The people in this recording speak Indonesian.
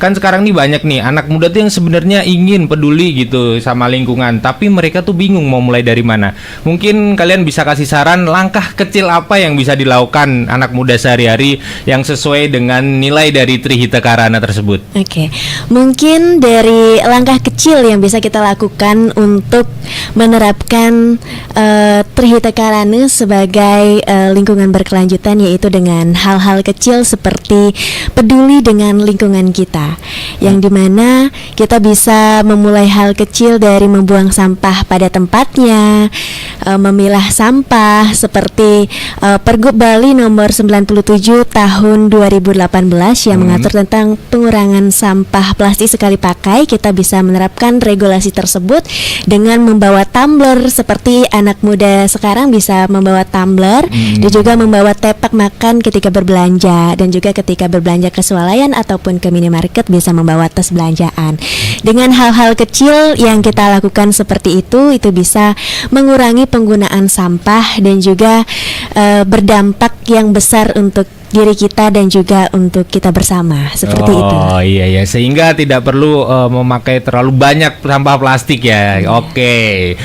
kan sekarang nih banyak nih anak muda tuh yang sebenarnya ingin peduli gitu sama lingkungan, tapi mereka tuh bingung mau mulai dari mana. Mungkin kalian bisa kasih saran langkah kecil apa yang bisa dilakukan anak muda sehari-hari yang sesuai dengan nilai dari Trihita Karana tersebut. Oke, mungkin dari langkah kecil yang bisa kita lakukan untuk menerapkan Trihita Karana sebagai lingkungan berkelanjutan, yaitu dengan hal-hal kecil seperti peduli dengan lingkungan kita, yang dimana kita bisa memulai hal kecil dari membuang sampah pada tempatnya, memilah sampah seperti Pergub Bali nomor 97 tahun 2018 yang mengatur tentang pengurangan sampah plastik sekali pakai. Kita bisa menerapkan regulasi tersebut dengan membawa tumbler, seperti anak muda sekarang bisa membawa tumbler dan juga membawa tepak makan ketika berbelanja, dan juga ketika berbelanja ke swalayan ataupun ke minimarket bisa membawa tas belanjaan. Dengan hal-hal kecil yang kita lakukan seperti itu bisa mengurangi penggunaan sampah dan juga berdampak yang besar untuk diri kita dan juga untuk kita bersama, seperti itu. Oh iya, sehingga tidak perlu memakai terlalu banyak sampah plastik ya. Oke.